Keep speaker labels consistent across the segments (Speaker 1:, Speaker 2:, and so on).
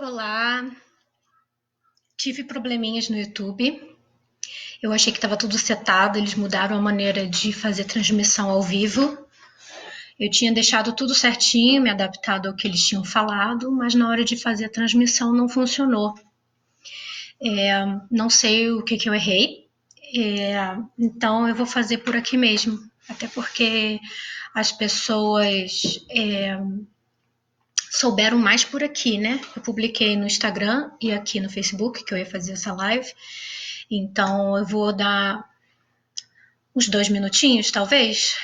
Speaker 1: Olá, tive probleminhas no YouTube. Eu achei que estava tudo setado, eles mudaram a maneira de fazer transmissão ao vivo. Eu tinha deixado tudo certinho, me adaptado ao que eles tinham falado, mas na hora de fazer a transmissão não funcionou. Não sei o que eu errei, então eu vou fazer por aqui mesmo, até porque as pessoas souberam mais por aqui, né? Eu publiquei no Instagram e aqui no Facebook que eu ia fazer essa live. Então eu vou dar uns 2 minutinhos, talvez,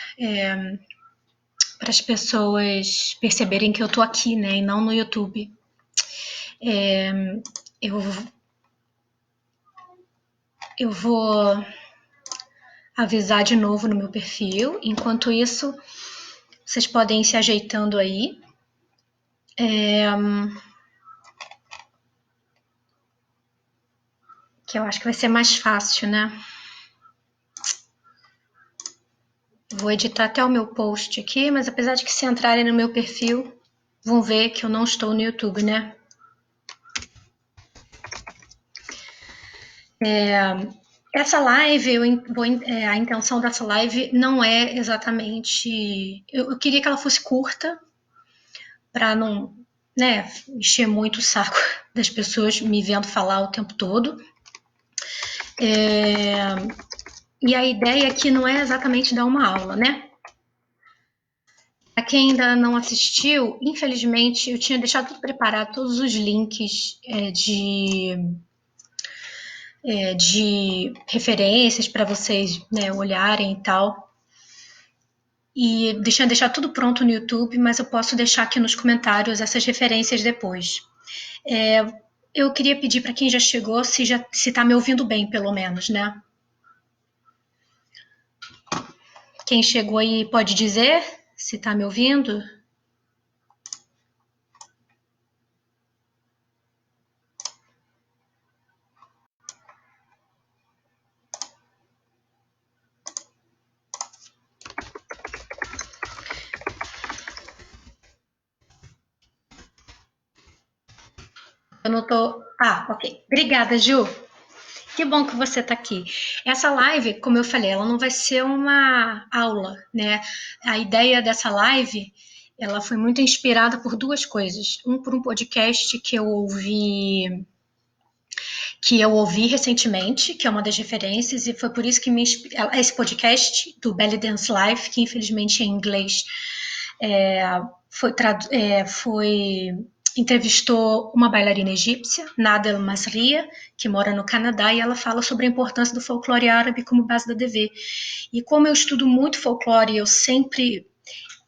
Speaker 1: para as pessoas perceberem que eu tô aqui, né? E não no YouTube. Eu, eu vou avisar de novo no meu perfil. Enquanto isso, vocês podem ir se ajeitando aí. Que eu acho que vai ser mais fácil, né? Vou editar até o meu post aqui, mas apesar de que se entrarem no meu perfil, vão ver que eu não estou no YouTube, né? Essa live, a intenção dessa live não é exatamente... Eu queria que ela fosse curta, para não, né, encher muito o saco das pessoas me vendo falar o tempo todo. E a ideia aqui não é exatamente dar uma aula, né? Para quem ainda não assistiu, infelizmente eu tinha deixado tudo preparado, todos os links de referências para vocês, né, olharem e tal. E deixar tudo pronto no YouTube, mas eu posso deixar aqui nos comentários essas referências depois. Eu queria pedir para quem já chegou se está me ouvindo bem, pelo menos, né? Quem chegou aí pode dizer se está me ouvindo? Eu não tô... Ah, ok. Obrigada, Ju. Que bom que você está aqui. Essa live, como eu falei, ela não vai ser uma aula, né? A ideia dessa live, ela foi muito inspirada por duas coisas. Por um podcast que eu ouvi recentemente, que é uma das referências, e foi por isso que esse podcast do Belly Dance Life, que infelizmente é em inglês, foi entrevistou uma bailarina egípcia, Nada El Masria, que mora no Canadá, e ela fala sobre a importância do folclore árabe como base da DV. E como eu estudo muito folclore,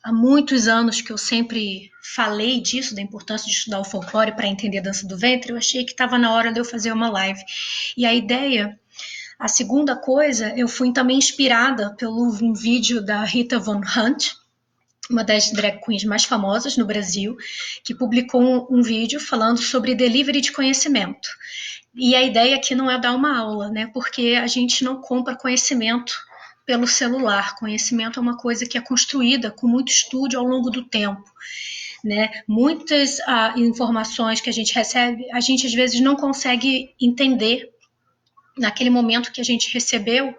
Speaker 1: há muitos anos que eu sempre falei disso, da importância de estudar o folclore para entender a dança do ventre, eu achei que estava na hora de eu fazer uma live. E a segunda coisa, eu fui também inspirada pelo um vídeo da Rita Von Hunt, uma das drag queens mais famosas no Brasil, que publicou um vídeo falando sobre delivery de conhecimento. E a ideia aqui não é dar uma aula, né? Porque a gente não compra conhecimento pelo celular. Conhecimento é uma coisa que é construída com muito estudo ao longo do tempo, né? Muitas informações que a gente recebe, a gente às vezes não consegue entender naquele momento que a gente recebeu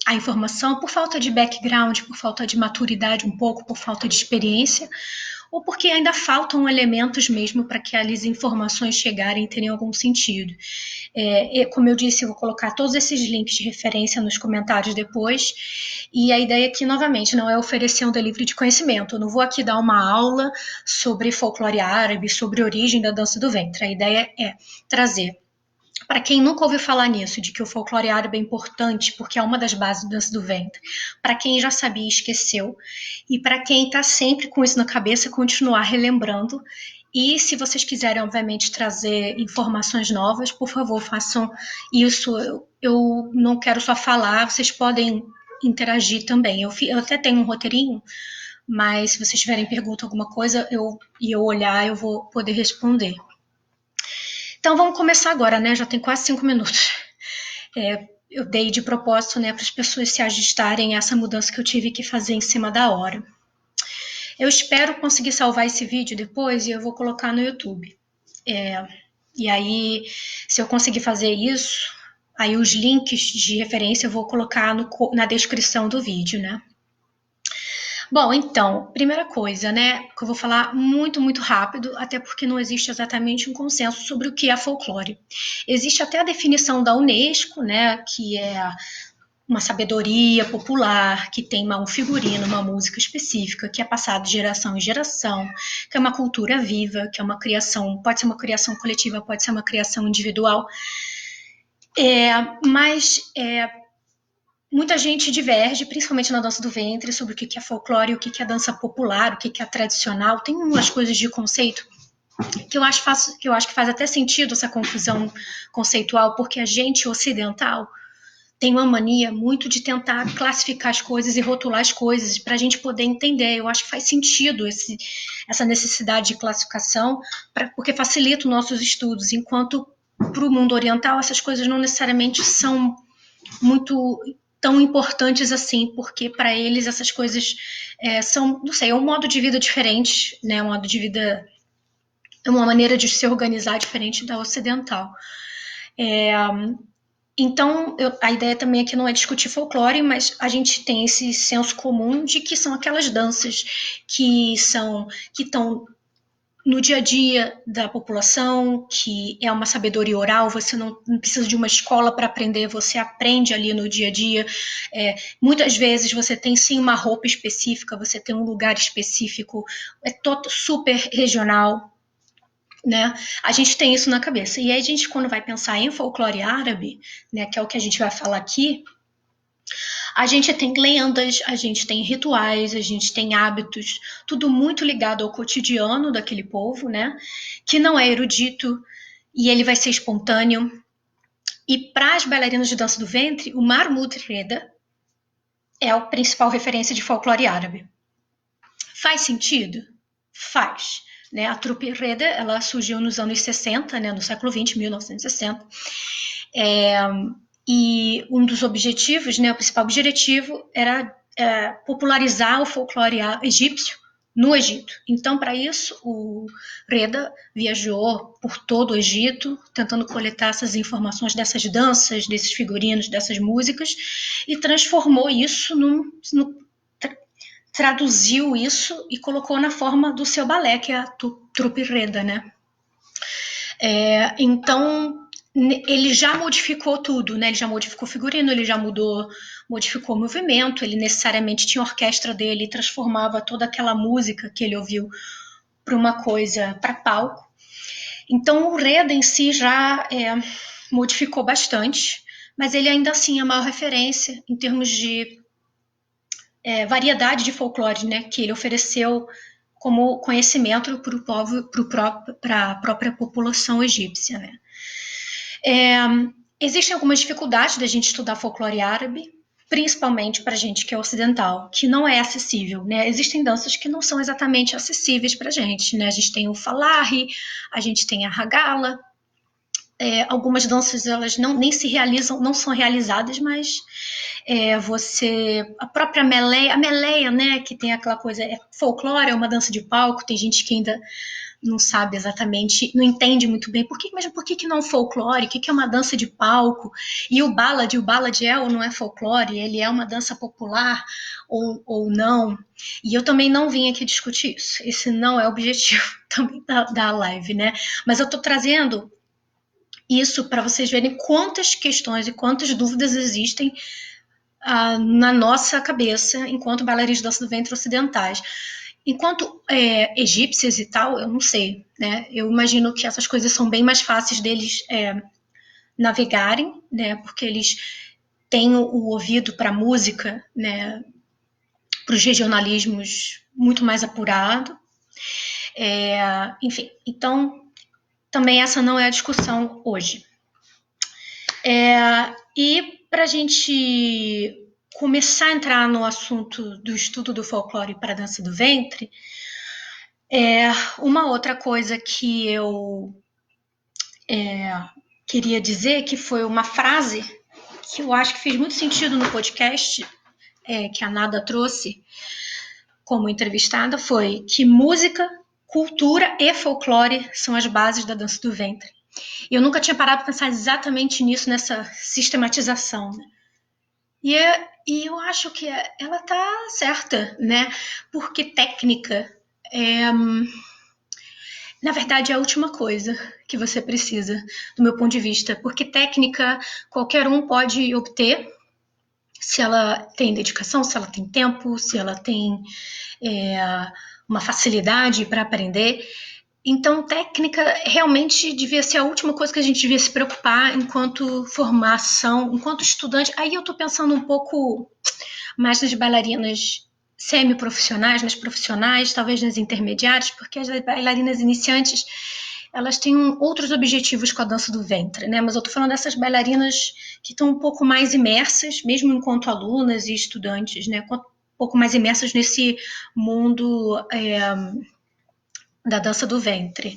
Speaker 1: a informação por falta de background, por falta de maturidade um pouco, por falta de experiência, ou porque ainda faltam elementos mesmo para que as informações chegarem e terem algum sentido. Como eu disse, eu vou colocar todos esses links de referência nos comentários depois, e a ideia aqui, novamente, não é oferecer um delivery de conhecimento. Eu não vou aqui dar uma aula sobre folclore árabe, sobre a origem da dança do ventre. A ideia é trazer, para quem nunca ouviu falar nisso, de que o folclore árabe é importante porque é uma das bases da dança do ventre, para quem já sabia e esqueceu, e para quem está sempre com isso na cabeça, continuar relembrando. E se vocês quiserem, obviamente, trazer informações novas, por favor, façam isso. Eu não quero só falar, vocês podem interagir também. Eu até tenho um roteirinho, mas se vocês tiverem pergunta, alguma coisa, eu olhar, eu vou poder responder. Então vamos começar agora, né? Já tem quase 5 minutos. Eu dei de propósito, né, para as pessoas se ajustarem a essa mudança que eu tive que fazer em cima da hora. Eu espero conseguir salvar esse vídeo depois e eu vou colocar no YouTube. E aí, se eu conseguir fazer isso, aí os links de referência eu vou colocar na descrição do vídeo, né? Bom, então, primeira coisa, né, que eu vou falar muito, muito rápido, até porque não existe exatamente um consenso sobre o que é folclore. Existe até a definição da Unesco, né, que é uma sabedoria popular, que tem um figurino, uma música específica, que é passado de geração em geração, que é uma cultura viva, que é uma criação, pode ser uma criação coletiva, pode ser uma criação individual, mas muita gente diverge, principalmente na dança do ventre, sobre o que é folclore, o que é dança popular, o que é tradicional. Tem umas coisas de conceito que eu acho que faz até sentido essa confusão conceitual, porque a gente ocidental tem uma mania muito de tentar classificar as coisas e rotular as coisas para a gente poder entender. Eu acho que faz sentido essa necessidade de classificação, porque facilita os nossos estudos, enquanto para o mundo oriental essas coisas não necessariamente são muito tão importantes assim, porque para eles essas coisas são, não sei, é um modo de vida diferente, né? Um modo de vida, é uma maneira de se organizar diferente da ocidental. Então, a ideia também aqui não é discutir folclore, mas a gente tem esse senso comum de que são aquelas danças que estão no dia a dia da população, que é uma sabedoria oral, você não precisa de uma escola para aprender, você aprende ali no dia a dia. Muitas vezes você tem sim uma roupa específica, você tem um lugar específico, é super regional, né? A gente tem isso na cabeça. E aí a gente, quando vai pensar em folclore árabe, né, que é o que a gente vai falar aqui, a gente tem lendas, a gente tem rituais, a gente tem hábitos, tudo muito ligado ao cotidiano daquele povo, né? Que não é erudito e ele vai ser espontâneo. E para as bailarinas de dança do ventre, o Mahmoud Reda é a principal referência de folclore árabe. Faz sentido? Faz. Né? A trupe Reda, ela surgiu nos anos 60, né? No século 20, 1960. E um dos objetivos, né, o principal objetivo era popularizar o folclore egípcio no Egito. Então, para isso, o Reda viajou por todo o Egito, tentando coletar essas informações dessas danças, desses figurinos, dessas músicas, e transformou isso traduziu isso e colocou na forma do seu balé, que é a trupe Reda, né? Então, ele já modificou tudo, né? Ele já modificou o figurino, ele já modificou o movimento, ele necessariamente tinha a orquestra dele e transformava toda aquela música que ele ouviu para uma coisa, para palco. Então, o Reda em si já modificou bastante, mas ele ainda assim é a maior referência em termos de variedade de folclore, né? Que ele ofereceu como conhecimento para a própria população egípcia, né? Existem algumas dificuldades da gente estudar folclore árabe, principalmente para a gente que é ocidental, que não é acessível, né? Existem danças que não são exatamente acessíveis para a gente, né? A gente tem o falahi, a gente tem a ragala, algumas danças elas nem se realizam, não são realizadas, mas a própria meleia, a meleia, né? Que tem aquela coisa, folclore, é uma dança de palco, tem gente que ainda não sabe exatamente, não entende muito bem por que não folclore, o que é uma dança de palco, e o ballad é ou não é folclore, ele é uma dança popular ou não, e eu também não vim aqui discutir isso, esse não é o objetivo também da live, né, mas eu tô trazendo isso para vocês verem quantas questões e quantas dúvidas existem na nossa cabeça enquanto bailarinos de dança do ventre ocidentais. Enquanto egípcias e tal, eu não sei, né? Eu imagino que essas coisas são bem mais fáceis deles navegarem, né? Porque eles têm o ouvido para a música, né? Para os regionalismos muito mais apurado. Enfim, então também essa não é a discussão hoje. E para a gente começar a entrar no assunto do estudo do folclore para a dança do ventre, uma outra coisa que eu queria dizer, que foi uma frase que eu acho que fez muito sentido no podcast que a Nada trouxe, como entrevistada foi que música, cultura e folclore são as bases da dança do ventre. Eu nunca tinha parado para pensar exatamente nisso, nessa sistematização, né? E eu acho que ela tá certa, né? Porque técnica na verdade, é a última coisa que você precisa, do meu ponto de vista, porque técnica qualquer um pode obter, se ela tem dedicação, se ela tem tempo, se ela tem uma facilidade para aprender. Então, técnica realmente devia ser a última coisa que a gente devia se preocupar enquanto formação, enquanto estudante. Aí eu estou pensando um pouco mais nas bailarinas semi-profissionais, nas profissionais, talvez nas intermediárias, porque as bailarinas iniciantes elas têm outros objetivos com a dança do ventre, né? Mas eu estou falando dessas bailarinas que estão um pouco mais imersas, mesmo enquanto alunas e estudantes, né? Um pouco mais imersas nesse mundo da dança do ventre.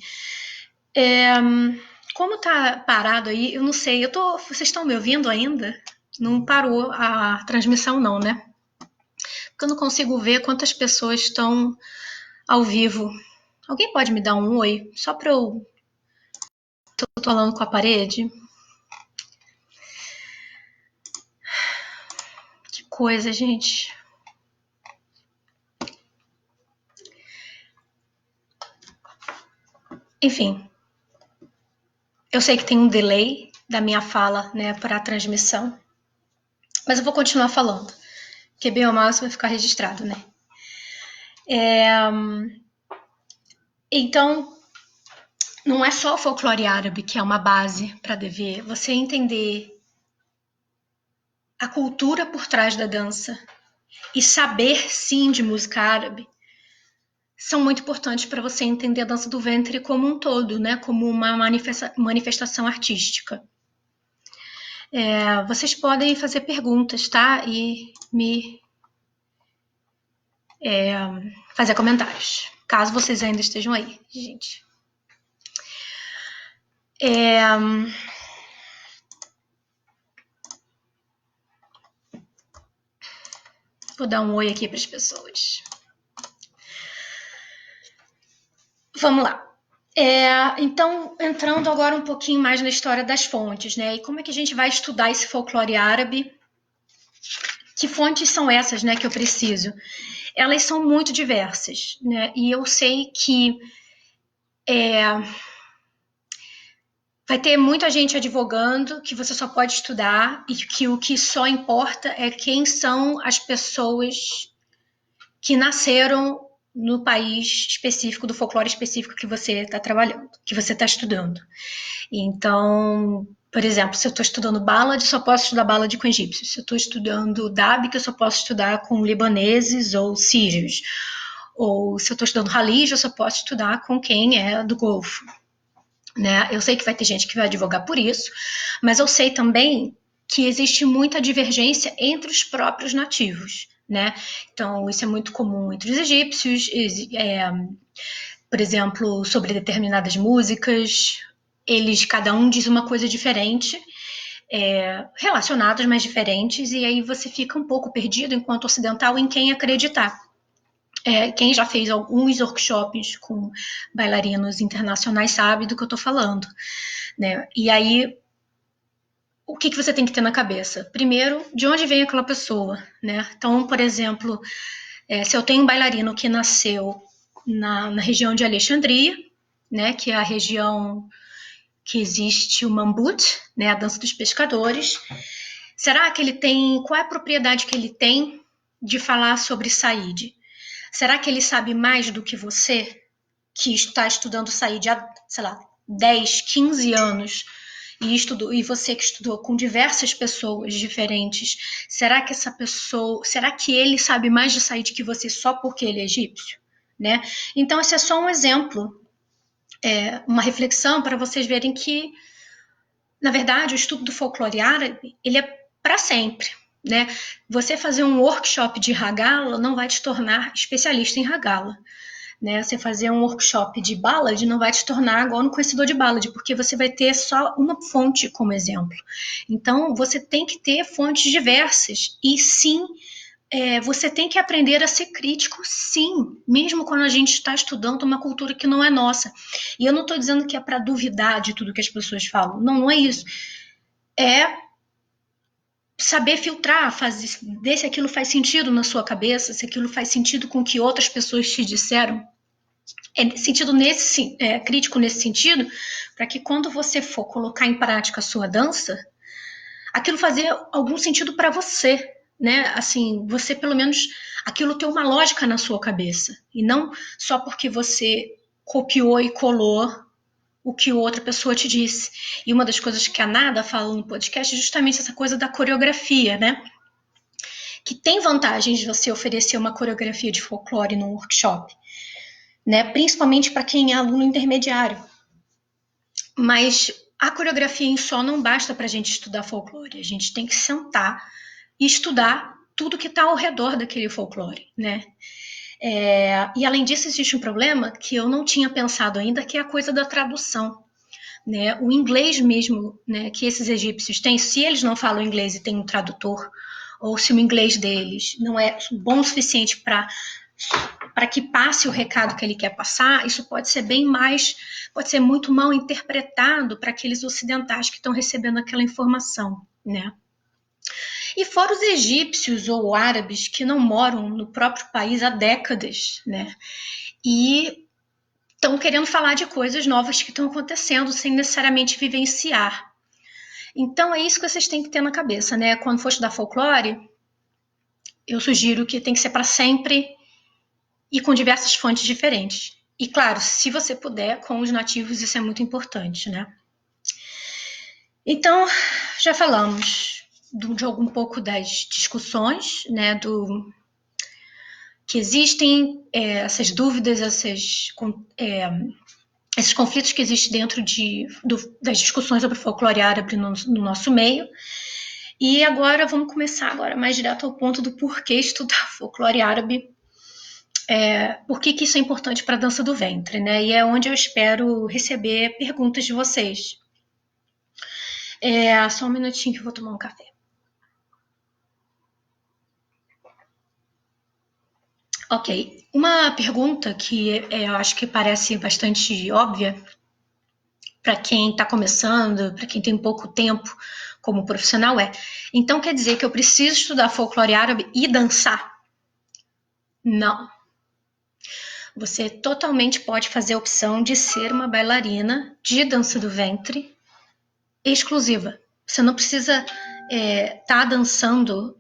Speaker 1: Como tá parado aí, eu não sei. Vocês estão me ouvindo ainda? Não parou a transmissão, não, né? Porque eu não consigo ver quantas pessoas estão ao vivo. Alguém pode me dar um oi? Só para eu... Tô falando com a parede? Que coisa, gente. Enfim. Eu sei que tem um delay da minha fala, né, para a transmissão. Mas eu vou continuar falando. Porque bem ou mal isso vai ficar registrado, né? Então, não é só o folclore árabe que é uma base para DV. Você entender a cultura por trás da dança e saber, sim, de música árabe são muito importantes para você entender a dança do ventre como um todo, né? Como uma manifestação artística. Vocês podem fazer perguntas, tá? E me fazer comentários, caso vocês ainda estejam aí, gente. Vou dar um oi aqui para as pessoas. Vamos lá. Então, entrando agora um pouquinho mais na história das fontes, né? E como é que a gente vai estudar esse folclore árabe? Que fontes são essas, né, que eu preciso? Elas são muito diversas, né? E eu sei que vai ter muita gente advogando que você só pode estudar e que o que só importa é quem são as pessoas que nasceram no país específico, do folclore específico que você está trabalhando, que você está estudando. Então, por exemplo, se eu estou estudando ballad, só posso estudar ballad com egípcios. Se eu estou estudando dábica, eu só posso estudar com libaneses ou sírios. Ou se eu estou estudando Halij, eu só posso estudar com quem é do Golfo. Né? Eu sei que vai ter gente que vai advogar por isso, mas eu sei também que existe muita divergência entre os próprios nativos. Né? Então, isso é muito comum entre os egípcios, por exemplo, sobre determinadas músicas, cada um diz uma coisa diferente, relacionadas, mas diferentes, e aí você fica um pouco perdido enquanto ocidental em quem acreditar. Quem já fez alguns workshops com bailarinos internacionais sabe do que eu estou falando. Né? E aí, o que você tem que ter na cabeça? Primeiro, de onde vem aquela pessoa? Né? Então, por exemplo, se eu tenho um bailarino que nasceu na região de Alexandria, né, que é a região que existe o Mambut, né, a dança dos pescadores, será que ele tem... Qual é a propriedade que ele tem de falar sobre Said? Será que ele sabe mais do que você, que está estudando Said há, sei lá, 10, 15 anos, e você que estudou com diversas pessoas diferentes, será que ele sabe mais de Said que você só porque ele é egípcio? Né? Então, esse é só um exemplo, uma reflexão para vocês verem que, na verdade, o estudo do folclore árabe, ele é para sempre. Né? Você fazer um workshop de Hagala não vai te tornar especialista em Hagala. Né? Você fazer um workshop de ballad não vai te tornar igual um conhecedor de ballad, porque você vai ter só uma fonte como exemplo. Então, você tem que ter fontes diversas e sim você tem que aprender a ser crítico, sim, mesmo quando a gente está estudando uma cultura que não é nossa. E eu não estou dizendo que é para duvidar de tudo que as pessoas falam. Não, não é isso. É saber filtrar, ver se aquilo faz sentido na sua cabeça, se aquilo faz sentido com o que outras pessoas te disseram. Crítico nesse sentido, para que quando você for colocar em prática a sua dança, aquilo fazer algum sentido para você, né? Assim, você pelo menos aquilo ter uma lógica na sua cabeça e não só porque você copiou e colou o que outra pessoa te disse. E uma das coisas que a Nada fala no podcast é justamente essa coisa da coreografia, né? Que tem vantagens de você oferecer uma coreografia de folclore num workshop, né? Principalmente para quem é aluno intermediário. Mas a coreografia em só não basta para a gente estudar folclore. A gente tem que sentar e estudar tudo que está ao redor daquele folclore, né? E além disso, existe um problema que eu não tinha pensado ainda, que é a coisa da tradução. Né? O inglês mesmo, né, que esses egípcios têm, se eles não falam inglês e tem um tradutor, ou se o inglês deles não é bom o suficiente para que passe o recado que ele quer passar, isso pode ser muito mal interpretado para aqueles ocidentais que estão recebendo aquela informação, né? E fora os egípcios ou árabes que não moram no próprio país há décadas, né? E estão querendo falar de coisas novas que estão acontecendo sem necessariamente vivenciar. Então é isso que vocês têm que ter na cabeça, né? Quando for estudar folclore, eu sugiro que tem que ser para sempre e com diversas fontes diferentes. E claro, se você puder, com os nativos, isso é muito importante, né? Então, já falamos de um pouco das discussões, né, que existem, essas dúvidas, esses conflitos que existem dentro das discussões sobre o folclore árabe no nosso meio. E agora vamos começar mais direto ao ponto do porquê estudar folclore árabe, por que isso é importante para a dança do ventre, né? E é onde eu espero receber perguntas de vocês. Só um minutinho que eu vou tomar um café. Ok, uma pergunta que eu acho que parece bastante óbvia para quem está começando, para quem tem pouco tempo como profissional então quer dizer que eu preciso estudar folclore árabe e dançar? Não. Você totalmente pode fazer a opção de ser uma bailarina de dança do ventre exclusiva. Você não precisa estar dançando,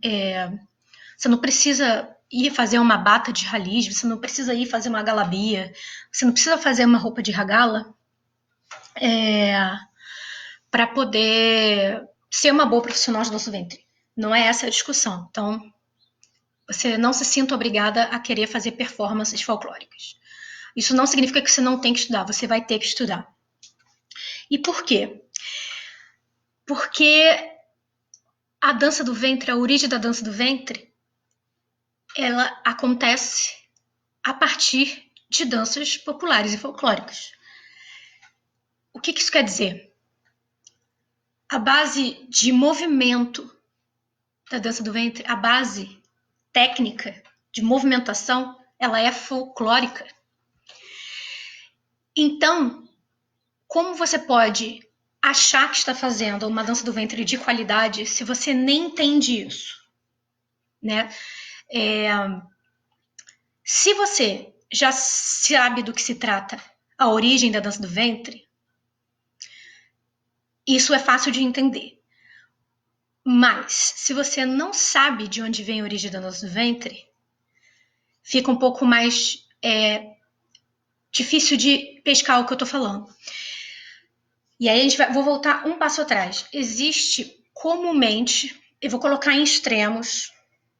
Speaker 1: você não precisa ir fazer uma bata de raliz, você não precisa ir fazer uma galabia, você não precisa fazer uma roupa de ragala para poder ser uma boa profissional de dança do ventre. Não é essa a discussão. Então, você não se sinta obrigada a querer fazer performances folclóricas. Isso não significa que você não tem que estudar, você vai ter que estudar. E por quê? Porque a dança do ventre, a origem da dança do ventre, ela acontece a partir de danças populares e folclóricas. O que isso quer dizer? A base de movimento da dança do ventre, a base técnica de movimentação, ela é folclórica. Então, como você pode achar que está fazendo uma dança do ventre de qualidade se você nem entende isso, né? Se você já sabe do que se trata a origem da dança do ventre, isso é fácil de entender. Mas, se você não sabe de onde vem a origem da dança do ventre, fica um pouco mais difícil de pescar o que eu estou falando. E aí vou voltar um passo atrás. Existe comumente, eu vou colocar em extremos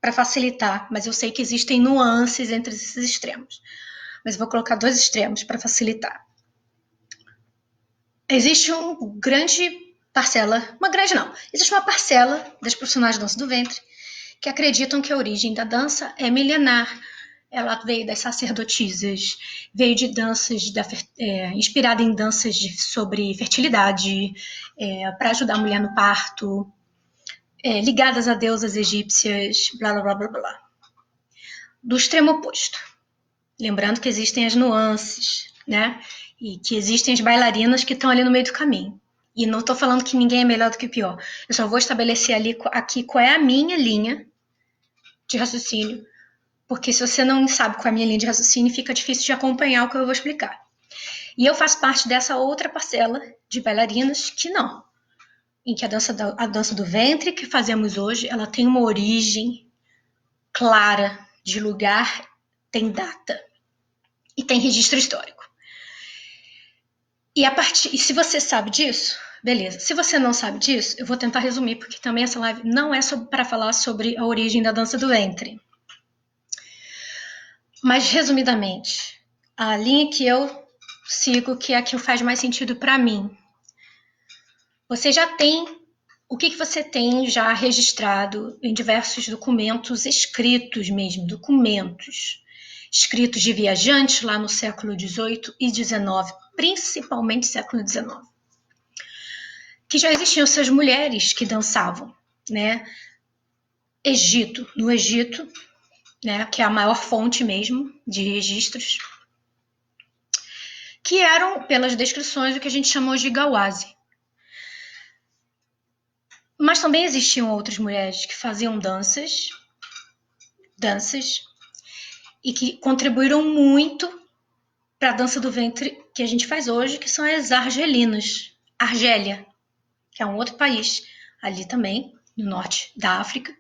Speaker 1: para facilitar, mas eu sei que existem nuances entre esses extremos. Mas eu vou colocar 2 extremos para facilitar. Existe uma parcela das profissionais de dança do ventre que acreditam que a origem da dança é milenar. Ela veio das sacerdotisas, veio de danças inspirada em danças sobre fertilidade, para ajudar a mulher no parto, ligadas a deusas egípcias, blá, blá, blá, blá, blá. do extremo oposto. Lembrando que existem as nuances, né? E que existem as bailarinas que estão ali no meio do caminho. E não estou falando que ninguém é melhor do que pior. Eu só vou estabelecer aqui qual é a minha linha de raciocínio. Porque se você não sabe qual é a minha linha de raciocínio, fica difícil de acompanhar o que eu vou explicar. E eu faço parte dessa outra parcela de bailarinas que não. Em que a dança do ventre que fazemos hoje, ela tem uma origem clara de lugar, tem data e tem registro histórico. E se você sabe disso, beleza. Se você não sabe disso, eu vou tentar resumir, porque também essa live não é para falar sobre a origem da dança do ventre. Mas, resumidamente, a linha que eu sigo, que é a que faz mais sentido para mim. Você já tem... O que você tem já registrado em diversos documentos escritos mesmo, documentos escritos de viajantes lá no século XVIII e XIX, principalmente século XIX, que já existiam essas mulheres que dançavam, né? No Egito, né, que é a maior fonte mesmo de registros, que eram, pelas descrições, o que a gente chamou de gawazi. Mas também existiam outras mulheres que faziam danças e que contribuíram muito para a dança do ventre que a gente faz hoje, que são as argelinas. Argélia, que é um outro país ali também, no norte da África,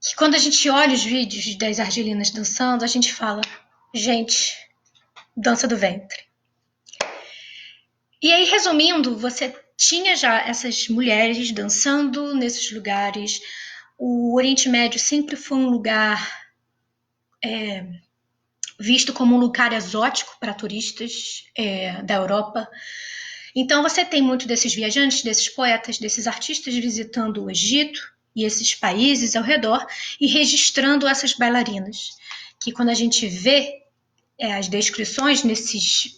Speaker 1: que quando a gente olha os vídeos das argelinas dançando, a gente fala, gente, dança do ventre. E aí, resumindo, você tinha já essas mulheres dançando nesses lugares. O Oriente Médio sempre foi um lugar visto como um lugar exótico para turistas da Europa. Então você tem muito desses viajantes, desses poetas, desses artistas visitando o Egito e esses países ao redor e registrando essas bailarinas, que quando a gente vê as descrições nesses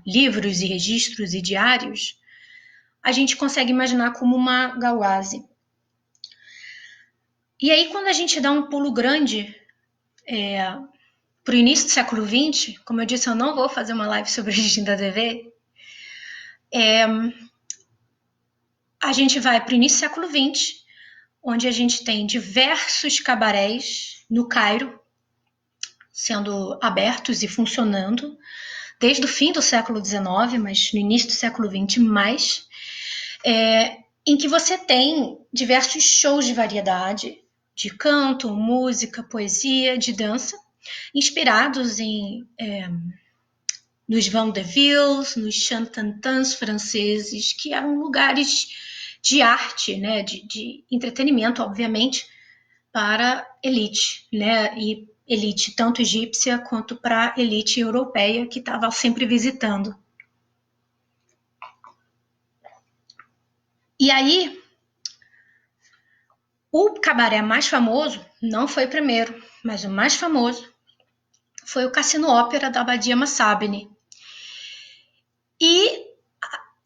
Speaker 1: livros e registros e diários, a gente consegue imaginar como uma gawazi. E aí quando a gente dá um pulo grande para o início do século XX, como eu disse, eu não vou fazer uma live sobre a origem da TV, a gente vai para o início do século XX, onde a gente tem diversos cabarés no Cairo, sendo abertos e funcionando, desde o fim do século XIX, mas no início do século XX mais, em que você tem diversos shows de variedade, de canto, música, poesia, de dança, inspirados nos vaudevilles, nos chantantans franceses, que eram lugares de arte, né, de entretenimento, obviamente, para elite, né, e elite tanto egípcia quanto para elite europeia que estava sempre visitando. E aí, o cabaré mais famoso não foi o primeiro, mas o mais famoso foi o Cassino Ópera da Abadia Massabene. E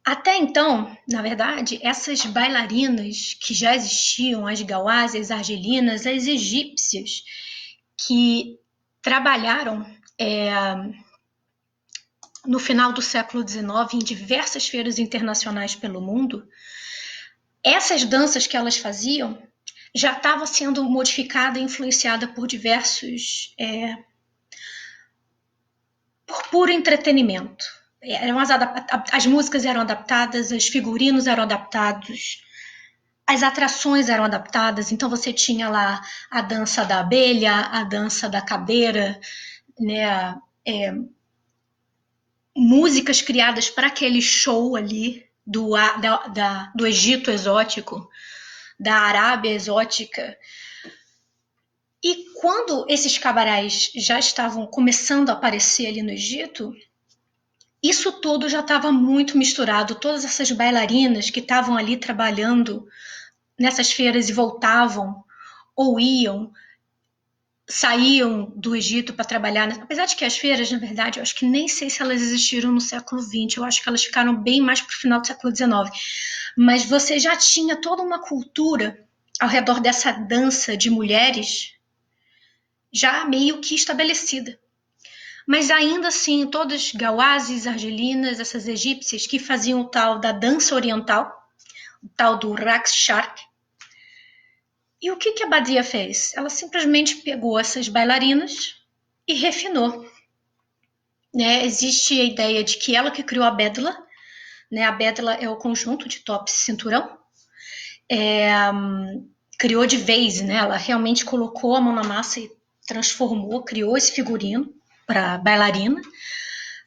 Speaker 1: até então, na verdade, essas bailarinas que já existiam, as gawazes, as argelinas, as egípcias, que trabalharam no final do século XIX em diversas feiras internacionais pelo mundo, essas danças que elas faziam já estavam sendo modificada e influenciada por diversos... por puro entretenimento. As músicas eram adaptadas, os figurinos eram adaptados, as atrações eram adaptadas, então você tinha lá a dança da abelha, a dança da cadeira, né, músicas criadas para aquele show ali do Egito exótico, da Arábia exótica. E quando esses cabarés já estavam começando a aparecer ali no Egito, isso tudo já estava muito misturado, todas essas bailarinas que estavam ali trabalhando nessas feiras e voltavam, ou saíam do Egito para trabalhar, apesar de que as feiras, na verdade, eu acho que nem sei se elas existiram no século XX, eu acho que elas ficaram bem mais para o final do século XIX, mas você já tinha toda uma cultura ao redor dessa dança de mulheres já meio que estabelecida. Mas ainda assim, todas gawazes, argelinas, essas egípcias que faziam o tal da dança oriental, o tal do Raqs Sharq. E o que a Badia fez? Ela simplesmente pegou essas bailarinas e refinou. Né? Existe a ideia de que ela que criou a Bedla, né? A Bedla é o conjunto de tops e cinturão. Criou de vez, né? Ela realmente colocou a mão na massa e transformou, criou esse figurino para bailarina.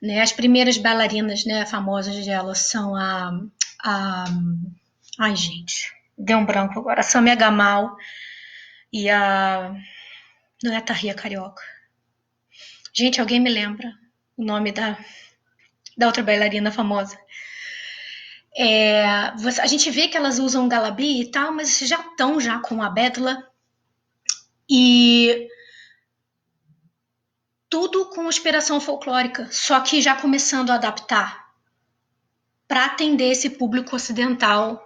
Speaker 1: Né? As primeiras bailarinas, né, famosas dela são ai, gente, deu um branco agora. A Samia Gamal e a... Não é a Tahria Carioca. Gente, alguém me lembra o nome da outra bailarina famosa? A gente vê que elas usam galabi e tal, mas já estão já com a Bedla. E tudo com inspiração folclórica, só que já começando a adaptar para atender esse público ocidental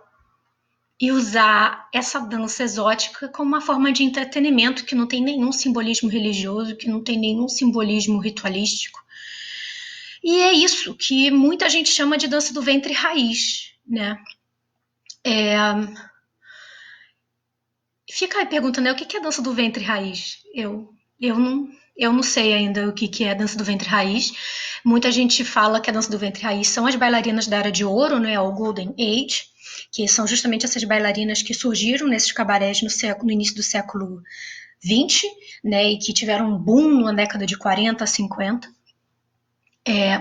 Speaker 1: e usar essa dança exótica como uma forma de entretenimento que não tem nenhum simbolismo religioso, que não tem nenhum simbolismo ritualístico. E é isso que muita gente chama de dança do ventre raiz, né? Fica aí perguntando, né, o que é dança do ventre raiz? Eu não sei ainda o que é dança do ventre raiz. Muita gente fala que a dança do ventre raiz são as bailarinas da Era de Ouro, né, o Golden Age, que são justamente essas bailarinas que surgiram nesses cabarés no início do século XX, né, e que tiveram um boom na década de 40, 50,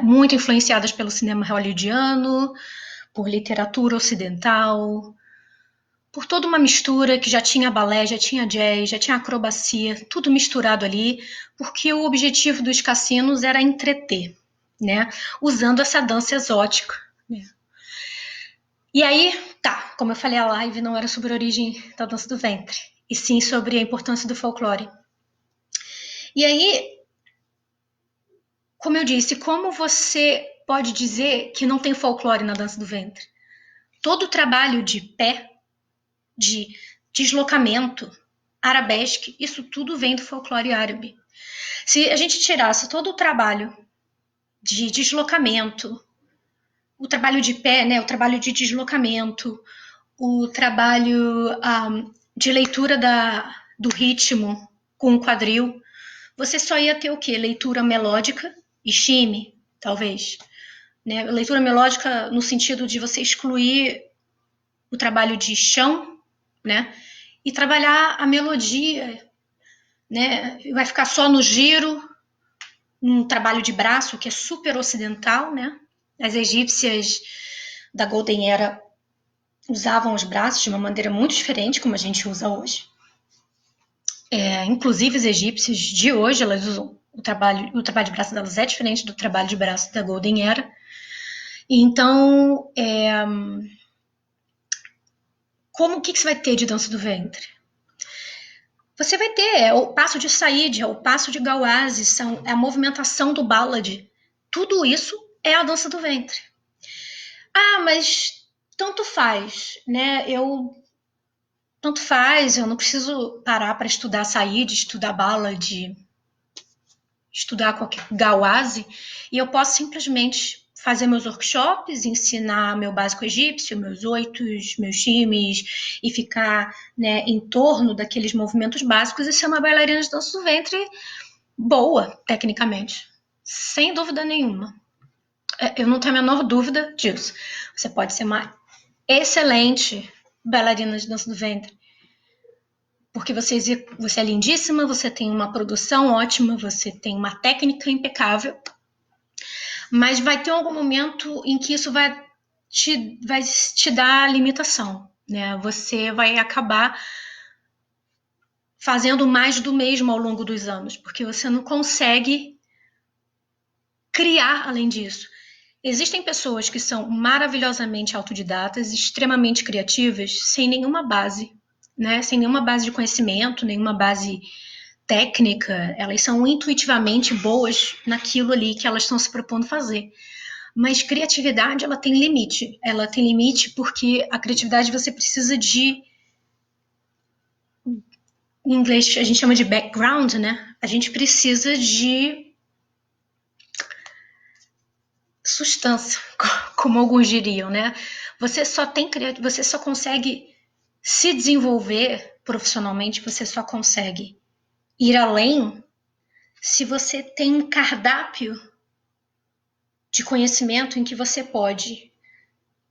Speaker 1: muito influenciadas pelo cinema hollywoodiano, por literatura ocidental, por toda uma mistura que já tinha balé, já tinha jazz, já tinha acrobacia, tudo misturado ali, porque o objetivo dos cassinos era entreter, né, usando essa dança exótica, né. E aí, tá, como eu falei, a live não era sobre a origem da dança do ventre, e sim sobre a importância do folclore. E aí, como eu disse, como você pode dizer que não tem folclore na dança do ventre? Todo o trabalho de pé, de deslocamento, arabesque, isso tudo vem do folclore árabe. Se a gente tirasse todo o trabalho de deslocamento, o trabalho de pé, né, o trabalho de deslocamento, o trabalho de leitura do ritmo com o quadril, você só ia ter o quê? Leitura melódica e shime, talvez. Né? Leitura melódica no sentido de você excluir o trabalho de chão, né? E trabalhar a melodia, né? Vai ficar só no giro, um trabalho de braço que é super ocidental, né? As egípcias da Golden Era usavam os braços de uma maneira muito diferente como a gente usa hoje. Inclusive os egípcios de hoje, elas usam o trabalho de braço delas é diferente do trabalho de braço da Golden Era. Então, o que você vai ter de dança do ventre? Você vai ter o passo de Said, o passo de Gawaz, a movimentação do Ballad. Tudo isso é a dança do ventre. Ah, mas tanto faz, né? Tanto faz, eu não preciso parar para estudar Said, estudar Ballad, estudar qualquer Gawaz, e eu posso simplesmente fazer meus workshops, ensinar meu básico egípcio, meus oitos, meus chimes, e ficar, né, em torno daqueles movimentos básicos e ser uma bailarina de dança do ventre boa, tecnicamente. Sem dúvida nenhuma. Eu não tenho a menor dúvida disso. Você pode ser uma excelente bailarina de dança do ventre, porque você é lindíssima, você tem uma produção ótima, você tem uma técnica impecável, mas vai ter algum momento em que isso vai te dar limitação, né? Você vai acabar fazendo mais do mesmo ao longo dos anos, porque você não consegue criar além disso. Existem pessoas que são maravilhosamente autodidatas, extremamente criativas, sem nenhuma base, né? Sem nenhuma base de conhecimento, nenhuma base técnica. Elas são intuitivamente boas naquilo ali que elas estão se propondo fazer. Mas criatividade, ela tem limite. Ela tem limite porque a criatividade você precisa de em inglês a gente chama de background, né? A gente precisa de substância, como alguns diriam, né? Você só consegue se desenvolver profissionalmente, você só consegue ir além se você tem um cardápio de conhecimento em que você pode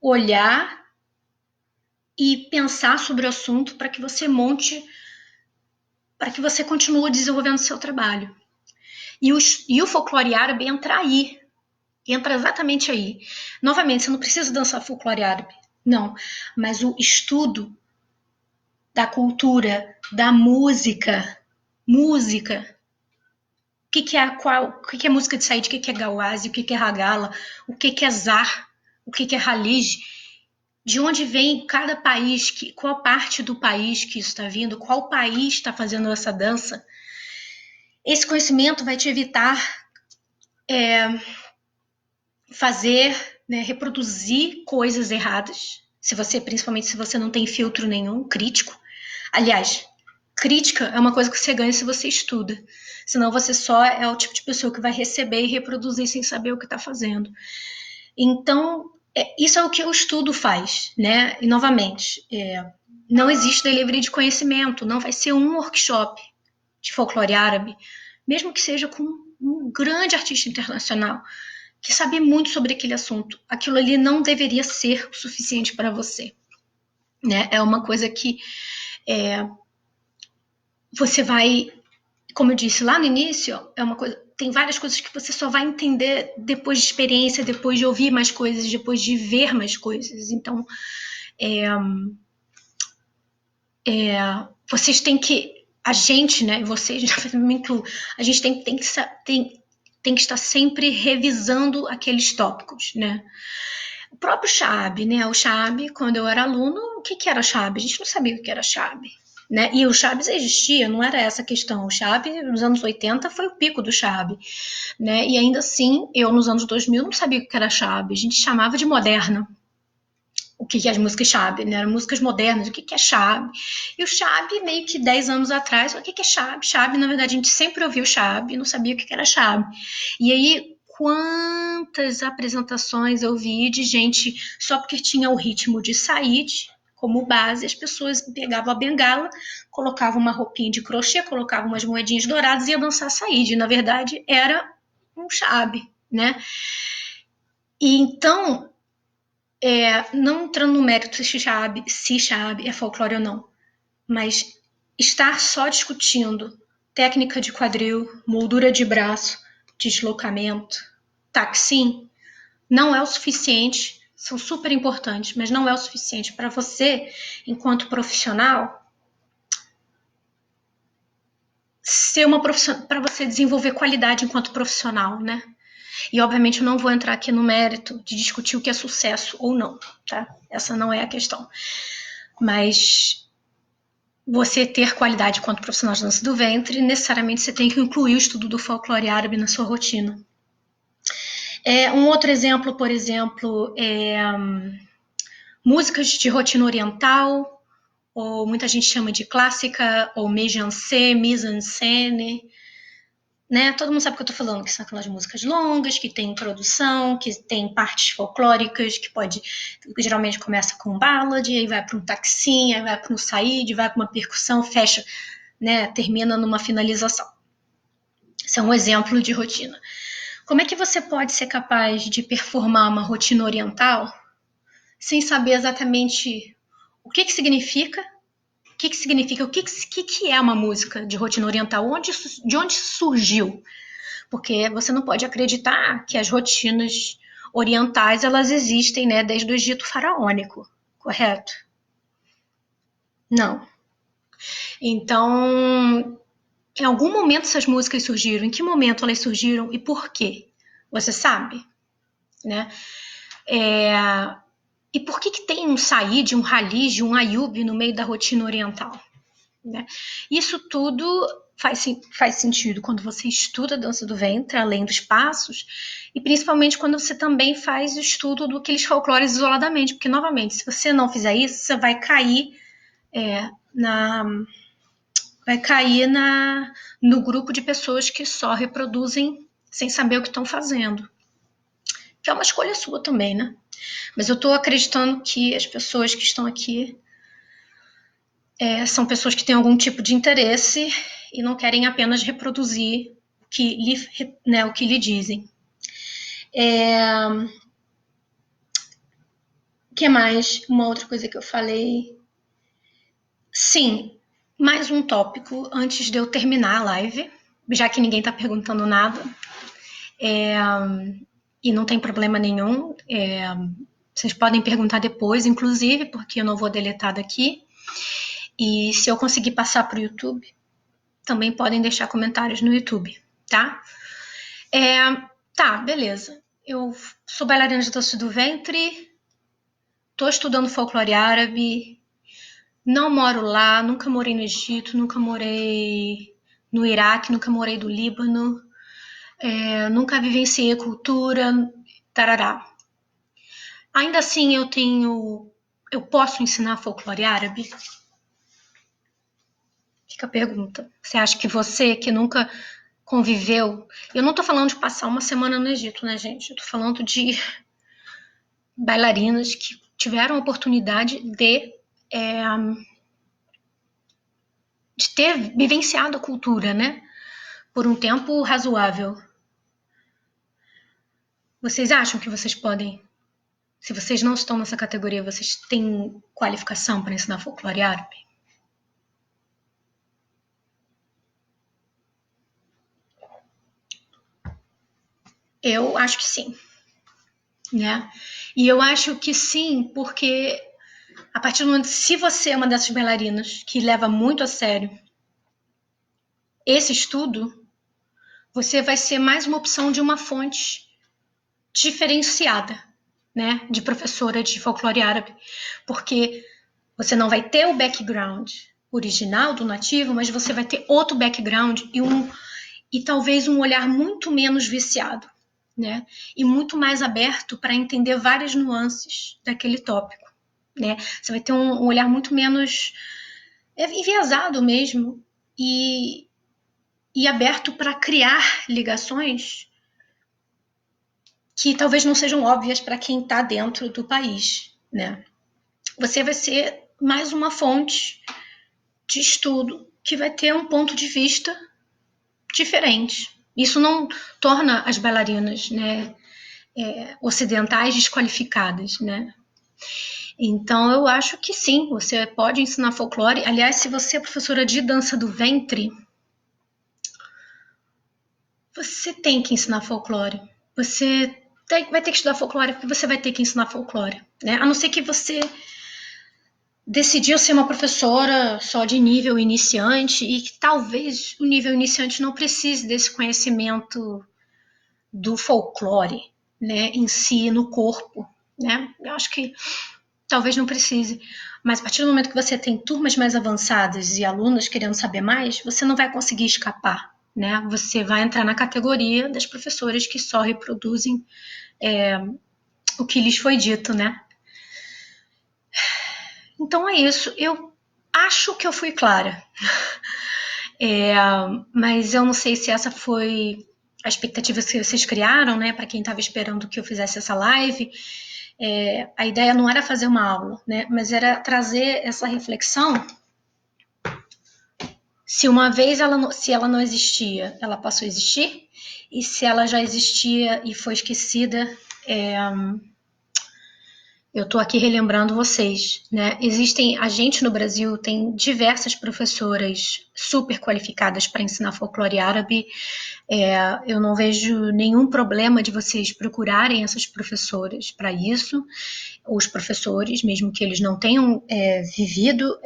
Speaker 1: olhar e pensar sobre o assunto para que você monte, para que você continue desenvolvendo seu trabalho. E o folclore árabe entra aí, entra exatamente aí. Novamente, você não precisa dançar folclore árabe, não, mas o estudo da cultura, da música, o que é música de Said, o que é Gawazi, o que é Ragala, o que é Zar, o que é Halij, de onde vem cada país, qual parte do país que isso está vindo, qual país está fazendo essa dança. Esse conhecimento vai te evitar fazer, né, reproduzir coisas erradas, principalmente se você não tem filtro nenhum crítico. Aliás, crítica é uma coisa que você ganha se você estuda. Senão você só é o tipo de pessoa que vai receber e reproduzir sem saber o que está fazendo. Então, isso é o que o estudo faz, né? E, novamente, não existe delivery de conhecimento, não vai ser um workshop de folclore árabe, mesmo que seja com um grande artista internacional que sabe muito sobre aquele assunto. Aquilo ali não deveria ser o suficiente para você, né? É uma coisa que você vai, como eu disse lá no início, tem várias coisas que você só vai entender depois de experiência, depois de ouvir mais coisas, depois de ver mais coisas. Então, vocês têm que, a gente, né, vocês, me incluo, a gente tem que estar sempre revisando aqueles tópicos, né? O próprio Sha'ab, né? O Sha'ab, quando eu era aluno, o que era Sha'ab? A gente não sabia o que era Sha'ab. Né? E o Sha'ab existia, não era essa a questão. O Sha'ab, nos anos 80, foi o pico do Sha'ab. Né? E ainda assim, eu nos anos 2000 não sabia o que era Sha'ab. A gente chamava de moderna. O que é as músicas Sha'ab? Né? Eram músicas modernas. O que é Sha'ab? E o Sha'ab, meio que 10 anos atrás, o que é Sha'ab? Sha'ab, na verdade, a gente sempre ouviu Sha'ab e não sabia o que era Sha'ab. E aí, quantas apresentações eu vi de gente só porque tinha o ritmo de Said como base, as pessoas pegavam a bengala, colocavam uma roupinha de crochê, colocavam umas moedinhas douradas e ia dançar Said. Na verdade, era um Sha'ab, né? E então, não entrando no mérito se Sha'ab é folclore ou não, mas estar só discutindo técnica de quadril, moldura de braço, deslocamento, taksim, não é o suficiente, são super importantes, mas não é o suficiente para você, enquanto profissional, para você desenvolver qualidade enquanto profissional, né? E, obviamente, eu não vou entrar aqui no mérito de discutir o que é sucesso ou não, tá? Essa não é a questão. Mas você ter qualidade enquanto profissional de dança do ventre, necessariamente você tem que incluir o estudo do folclore árabe na sua rotina. Um outro exemplo, por exemplo, músicas de rotina oriental, ou muita gente chama de clássica, ou mise-en-scène, né? Todo mundo sabe o que eu tô falando, que são aquelas músicas longas, que tem introdução, que tem partes folclóricas, que geralmente começa com um ballad, aí vai para um taksim, aí vai para um said, vai para uma percussão, fecha, né? Termina numa finalização. Isso é um exemplo de rotina. Como é que você pode ser capaz de performar uma rotina oriental sem saber exatamente o que significa, o que é uma música de rotina oriental, de onde surgiu? Porque você não pode acreditar que as rotinas orientais elas existem, né, desde o Egito faraônico, correto? Não. Então, em algum momento essas músicas surgiram. Em que momento elas surgiram e por quê? Você sabe? Né? E por que tem um Said, um Halij, um Ayub no meio da rotina oriental? Né? Isso tudo faz sentido quando você estuda a dança do ventre, além dos passos, e principalmente quando você também faz o estudo daqueles folclores isoladamente, porque, novamente, se você não fizer isso, você vai cair vai cair no grupo de pessoas que só reproduzem sem saber o que estão fazendo. Que é uma escolha sua também, né? Mas eu estou acreditando que as pessoas que estão aqui são pessoas que têm algum tipo de interesse e não querem apenas reproduzir o que lhe dizem. O que mais? Uma outra coisa que eu falei. Sim, mais um tópico antes de eu terminar a live, já que ninguém está perguntando nada. E não tem problema nenhum. Vocês podem perguntar depois, inclusive, porque eu não vou deletar daqui. E se eu conseguir passar para o YouTube, também podem deixar comentários no YouTube, tá? Tá, beleza. Eu sou bailarina de dança do ventre, tô estudando folclore árabe, não moro lá, nunca morei no Egito, nunca morei no Iraque, nunca morei no Líbano, nunca vivenciei cultura, tarará. Ainda assim, eu posso ensinar folclore árabe? Fica a pergunta. Você acha que você, que nunca conviveu... Eu não tô falando de passar uma semana no Egito, né, gente? Eu tô falando de bailarinas que tiveram a oportunidade de ter vivenciado a cultura, né? Por um tempo razoável. Vocês acham que vocês podem... Se vocês não estão nessa categoria, vocês têm qualificação para ensinar folclore árabe? Eu acho que sim, né? E eu acho que sim, porque a partir do momento, se você é uma dessas bailarinas que leva muito a sério esse estudo, você vai ser mais uma opção de uma fonte diferenciada, né, de professora de folclore árabe, porque você não vai ter o background original do nativo, mas você vai ter outro background e talvez um olhar muito menos viciado, né, e muito mais aberto para entender várias nuances daquele tópico, né. Você vai ter um olhar muito menos enviesado mesmo e aberto para criar ligações que talvez não sejam óbvias para quem está dentro do país, né? Você vai ser mais uma fonte de estudo que vai ter um ponto de vista diferente. Isso não torna as bailarinas, né, ocidentais desqualificadas, né? Então eu acho que sim, você pode ensinar folclore. Aliás, se você é professora de dança do ventre, você tem que ensinar folclore. Você vai ter que estudar folclore porque você vai ter que ensinar folclore, né? A não ser que você decidiu ser uma professora só de nível iniciante e que talvez o nível iniciante não precise desse conhecimento do folclore, né, em si, no corpo, né? Eu acho que talvez não precise. Mas a partir do momento que você tem turmas mais avançadas e alunos querendo saber mais, você não vai conseguir escapar, né? Você vai entrar na categoria das professoras que só reproduzem o que lhes foi dito, né? Então é isso. Eu acho que eu fui clara. Mas eu não sei se essa foi a expectativa que vocês criaram, né? Para quem estava esperando que eu fizesse essa live. A ideia não era fazer uma aula, né? Mas era trazer essa reflexão. Se uma vez se ela não existia, ela passou a existir. E se ela já existia e foi esquecida, eu estou aqui relembrando vocês, né? A gente no Brasil tem diversas professoras super qualificadas para ensinar folclore árabe. Eu não vejo nenhum problema de vocês procurarem essas professoras para isso, os professores, mesmo que eles não tenham vivido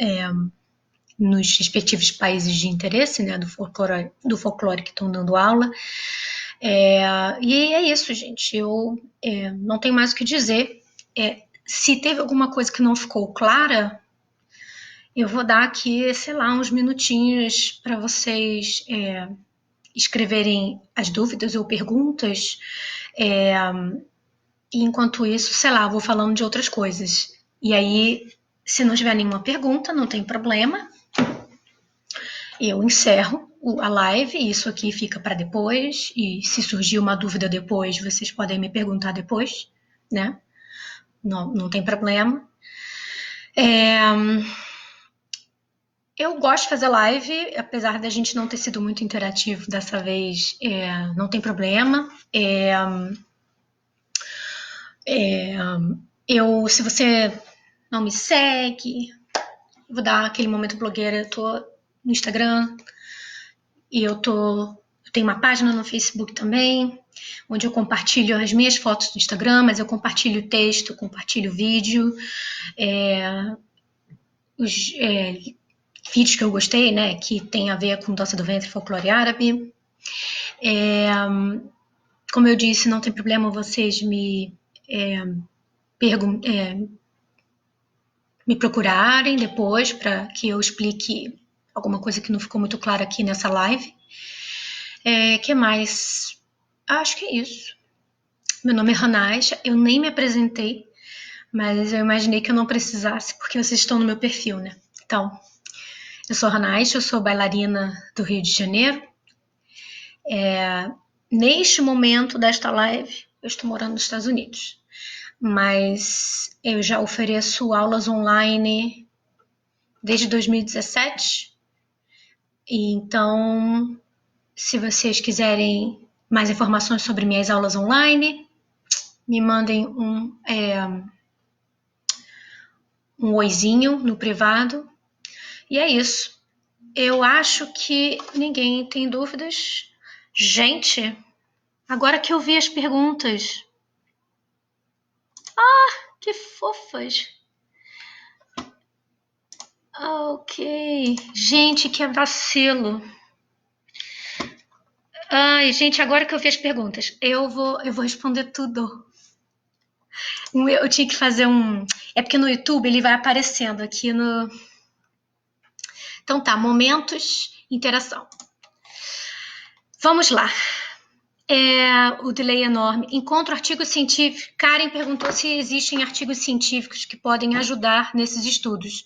Speaker 1: nos respectivos países de interesse, né, do folclore que estão dando aula. E é isso, gente. Eu não tenho mais o que dizer. Se teve alguma coisa que não ficou clara, eu vou dar aqui, sei lá, uns minutinhos para vocês escreverem as dúvidas ou perguntas. E enquanto isso, sei lá, eu vou falando de outras coisas. E aí, se não tiver nenhuma pergunta, não tem problema. Eu encerro a live, isso aqui fica para depois, e se surgir uma dúvida depois, vocês podem me perguntar depois, né? Não tem problema. Eu gosto de fazer live, apesar da gente não ter sido muito interativo dessa vez, não tem problema. Se você não me segue, vou dar aquele momento blogueira, eu tô no Instagram e eu tenho uma página no Facebook também, onde eu compartilho as minhas fotos do Instagram, mas eu compartilho texto, compartilho vídeo, os vídeos que eu gostei, né, que tem a ver com dança do ventre e folclore árabe. Como eu disse, não tem problema vocês me procurarem depois para que eu explique alguma coisa que não ficou muito clara aqui nessa live. Que mais? Acho que é isso. Meu nome é Hanaisha, eu nem me apresentei, mas eu imaginei que eu não precisasse, porque vocês estão no meu perfil, né? Então, eu sou Hanaisha, eu sou bailarina do Rio de Janeiro. Neste momento desta live, eu estou morando nos Estados Unidos, mas eu já ofereço aulas online desde 2017. Então, se vocês quiserem mais informações sobre minhas aulas online, me mandem um oizinho no privado. E é isso. Eu acho que ninguém tem dúvidas. Gente, agora que eu vi as perguntas. Que fofas. Ok. Gente, que vacilo. Ai, gente, agora que eu vi as perguntas, eu vou responder tudo. Eu tinha que fazer um... É porque no YouTube ele vai aparecendo aqui no... Então tá, momentos, interação. Vamos lá. O delay é enorme. Encontro artigos científicos. Karen perguntou se existem artigos científicos que podem ajudar nesses estudos.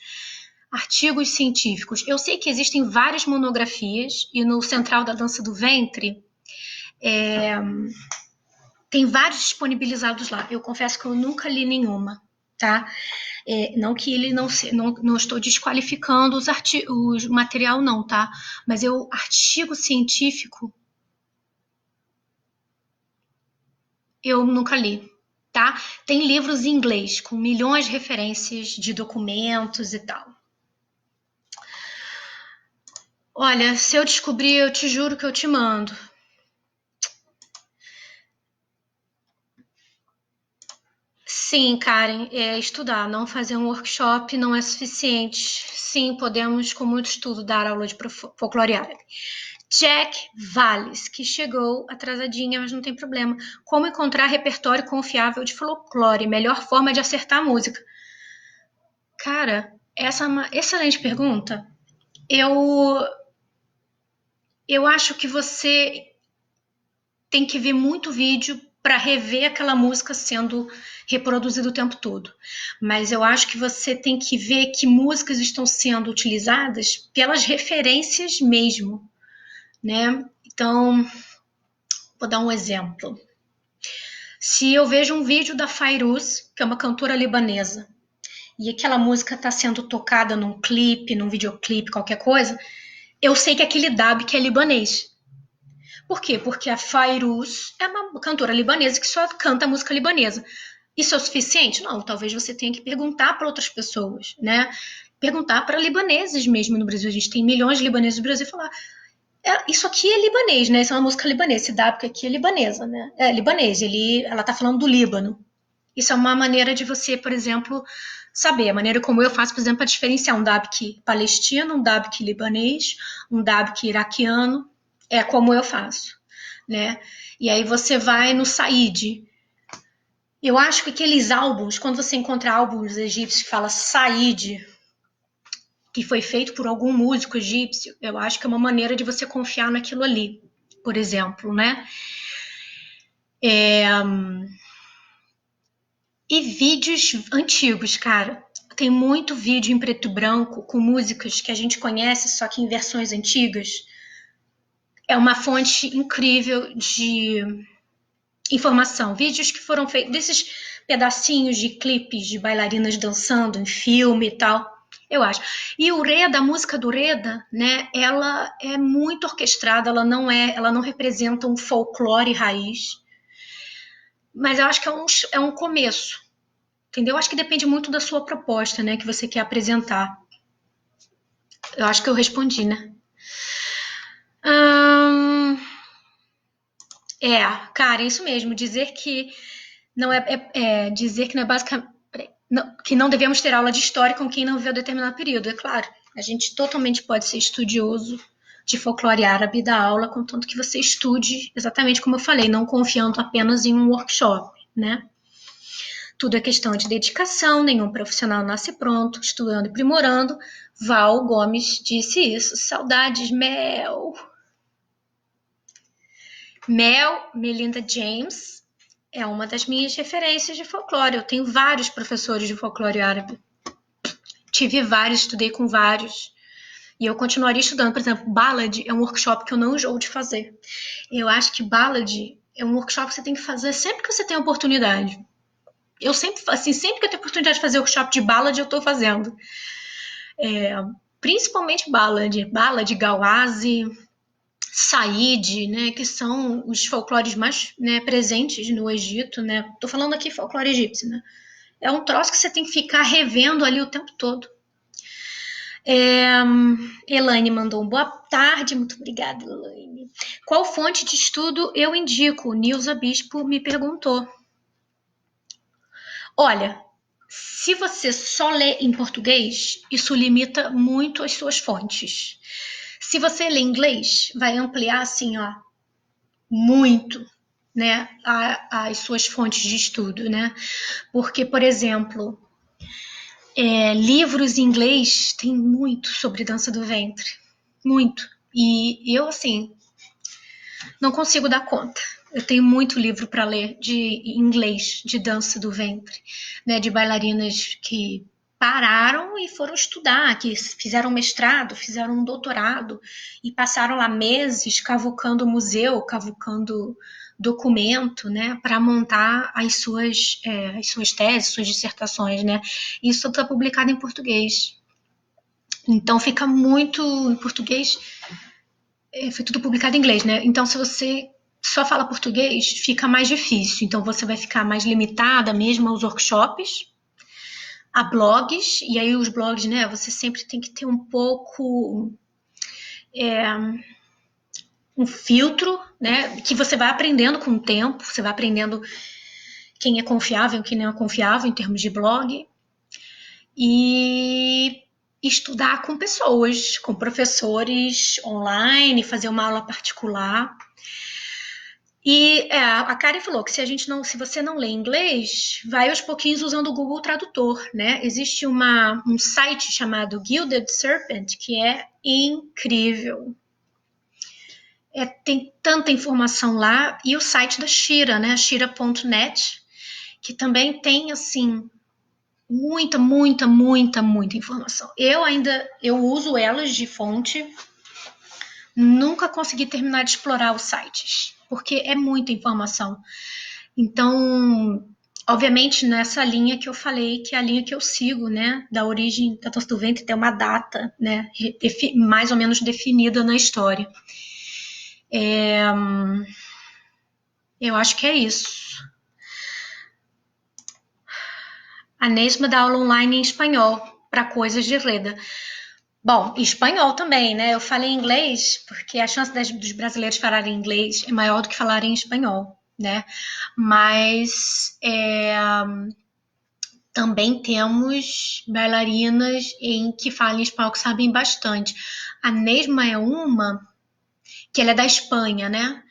Speaker 1: Artigos científicos. Eu sei que existem várias monografias e no Central da Dança do Ventre tem vários disponibilizados lá. Eu confesso que eu nunca li nenhuma, tá? Não que ele não estou desqualificando o material, não, tá? Mas artigo científico eu nunca li, tá? Tem livros em inglês com milhões de referências de documentos e tal. Olha, se eu descobrir, eu te juro que eu te mando. Sim, Karen, estudar, não fazer um workshop não é suficiente. Sim, podemos, com muito estudo, dar aula de folclore árabe. Jack Valles, que chegou atrasadinha, mas não tem problema. Como encontrar repertório confiável de folclore? Melhor forma de acertar a música. Cara, essa é uma excelente pergunta. Eu acho que você tem que ver muito vídeo para rever aquela música sendo reproduzida o tempo todo. Mas eu acho que você tem que ver que músicas estão sendo utilizadas pelas referências mesmo, né? Então, vou dar um exemplo. Se eu vejo um vídeo da Fairuz, que é uma cantora libanesa, e aquela música está sendo tocada num clipe, num videoclipe, qualquer coisa, eu sei que aquele dub que é libanês. Por quê? Porque a Fairuz é uma cantora libanesa que só canta música libanesa. Isso é o suficiente? Não, talvez você tenha que perguntar para outras pessoas, né? Perguntar para libaneses mesmo no Brasil. A gente tem milhões de libaneses no Brasil e falar: isso aqui é libanês, né? Isso é uma música libanesa. Esse dab aqui é libanesa, né? É libanês. Ela está falando do Líbano. Isso é uma maneira de você, por exemplo, saber. A maneira como eu faço, por exemplo, para diferenciar um dabque palestino, um dabque libanês, um dabque iraquiano. É como eu faço, né? E aí você vai no Said. Eu acho que aqueles álbuns, quando você encontra álbuns egípcios que fala Said, que foi feito por algum músico egípcio, eu acho que é uma maneira de você confiar naquilo ali, por exemplo, né? E vídeos antigos, cara. tem muito vídeo em preto e branco com músicas que a gente conhece, só que em versões antigas. É uma fonte incrível de informação. Vídeos que foram feitos, desses pedacinhos de clipes de bailarinas dançando em filme e tal, eu acho. E o Reda, a música do Reda, né, ela é muito orquestrada, ela não representa um folclore raiz, mas eu acho que é um começo, entendeu? Acho que depende muito da sua proposta, né, que você quer apresentar. Eu acho que eu respondi, né? Cara, é isso mesmo. Dizer que não dizer que não é basicamente que não devemos ter aula de história com quem não viveu determinado período. É claro, a gente totalmente pode ser estudioso de folclore árabe da aula, contanto que você estude exatamente como eu falei, não confiando apenas em um workshop, né? Tudo é questão de dedicação, nenhum profissional nasce pronto, estudando e aprimorando. Val Gomes disse isso. Saudades, Mel. Melinda James é uma das minhas referências de folclore. Eu tenho vários professores de folclore árabe. Tive vários, estudei com vários. E eu continuaria estudando. Por exemplo, Ballad é um workshop que eu não enjoo de fazer. Eu acho que Ballad é um workshop que você tem que fazer sempre que você tem oportunidade. Eu sempre, assim, sempre que eu tenho oportunidade de fazer workshop de Ballad, eu estou fazendo. Principalmente Ballad, Gawazi, Said, né, que são os folclores mais, né, presentes no Egito, né? Tô falando aqui folclore egípcio, né? É um troço que você tem que ficar revendo ali o tempo todo. Elaine mandou um boa tarde, muito obrigada, Elaine. Qual fonte de estudo eu indico? Nilza Bispo me perguntou. Olha, se você só lê em português, isso limita muito as suas fontes. Se você lê inglês, vai ampliar assim, ó, muito, né, as suas fontes de estudo, né? Porque, por exemplo, livros em inglês tem muito sobre dança do ventre, muito. E eu, assim, não consigo dar conta. Eu tenho muito livro para ler de inglês, de dança do ventre, né, de bailarinas que pararam e foram estudar, que fizeram mestrado, fizeram um doutorado e passaram lá meses cavucando museu, cavucando documento, né, para montar as suas teses, suas dissertações, né. Isso está publicado em português. Então fica muito em português. Foi tudo publicado em inglês, né? Então, se você só fala português, fica mais difícil. Então, você vai ficar mais limitada mesmo aos workshops, a blogs, e aí os blogs, né? Você sempre tem que ter um pouco um filtro, né? Que você vai aprendendo com o tempo, você vai aprendendo quem é confiável, quem não é confiável em termos de blog. E estudar com pessoas, com professores online, fazer uma aula particular. E a Karen falou que se você não lê inglês, vai aos pouquinhos usando o Google Tradutor, né? Existe um site chamado Gilded Serpent que é incrível. Tem tanta informação lá, e o site da Shira, né? Shira.net, que também tem assim muita informação. Eu uso elas de fonte. Nunca consegui terminar de explorar os sites, porque é muita informação. Então, obviamente, nessa linha que eu falei, que é a linha que eu sigo, né, da origem da dança do ventre, tem uma data, né, mais ou menos definida na história. Eu acho que é isso. A Nesma dá aula online em espanhol, para coisas de Reda. Bom, espanhol também, né? Eu falei inglês porque a chance dos brasileiros falarem inglês é maior do que falarem espanhol, né? Mas também temos bailarinas que falam espanhol que sabem bastante. A Nesma é uma que ela é da Espanha, né?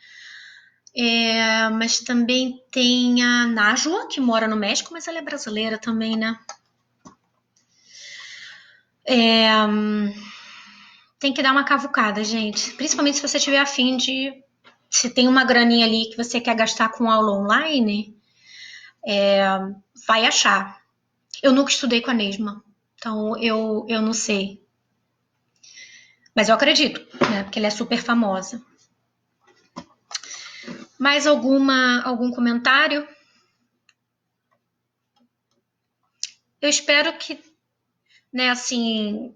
Speaker 1: Mas também tem a Najwa, que mora no México, mas ela é brasileira também, né? Tem que dar uma cavucada, gente. Principalmente se você tiver afim de... Se tem uma graninha ali que você quer gastar com aula online, vai achar. Eu nunca estudei com a Nesma. Então, eu não sei. Mas eu acredito, né? Porque ela é super famosa. Mais algum comentário? Eu espero que, né, assim,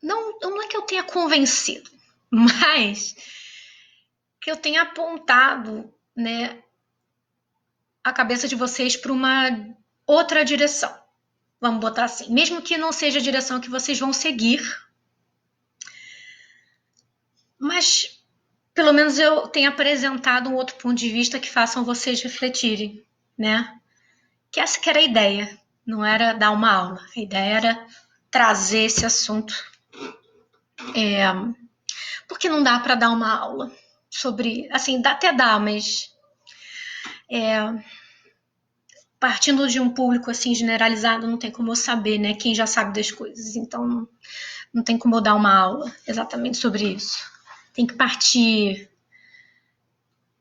Speaker 1: não é que eu tenha convencido, mas que eu tenha apontado, né, a cabeça de vocês para uma outra direção. Vamos botar assim, mesmo que não seja a direção que vocês vão seguir, mas pelo menos eu tenho apresentado um outro ponto de vista que façam vocês refletirem, né? Que essa que era a ideia, não era dar uma aula, a ideia era trazer esse assunto. Porque não dá para dar uma aula sobre, assim, até dá, mas partindo de um público assim generalizado, não tem como eu saber, né, quem já sabe das coisas. Então, não tem como eu dar uma aula exatamente sobre isso. Tem que partir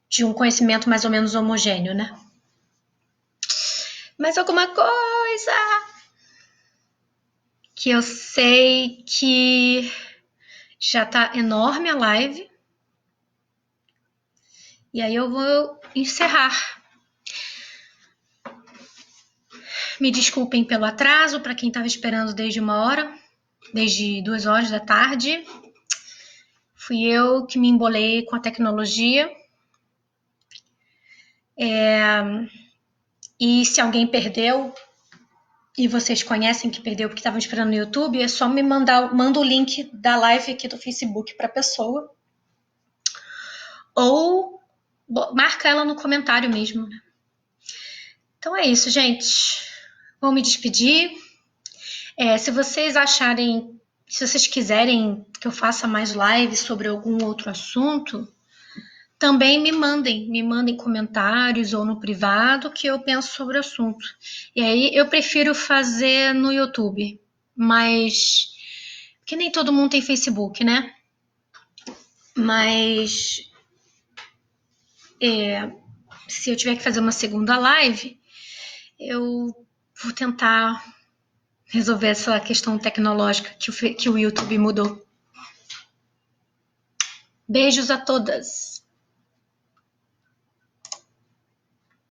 Speaker 1: de um conhecimento mais ou menos homogêneo, né? Mais alguma coisa que eu sei que já tá enorme a live. E aí eu vou encerrar. Me desculpem pelo atraso, para quem estava esperando desde 1 hora, desde 2 horas da tarde. Fui eu que me embolei com a tecnologia. E se alguém perdeu, e vocês conhecem que perdeu porque estavam esperando no YouTube, é só me manda o link da live aqui do Facebook para a pessoa. Ou marca ela no comentário mesmo. Né? Então é isso, gente. Vou me despedir. Se vocês acharem, se vocês quiserem que eu faça mais lives sobre algum outro assunto, também me mandem comentários ou no privado que eu penso sobre o assunto. E aí eu prefiro fazer no YouTube, mas porque nem todo mundo tem Facebook, né? Mas se eu tiver que fazer uma segunda live, eu vou tentar resolver essa questão tecnológica que o YouTube mudou. Beijos a todas!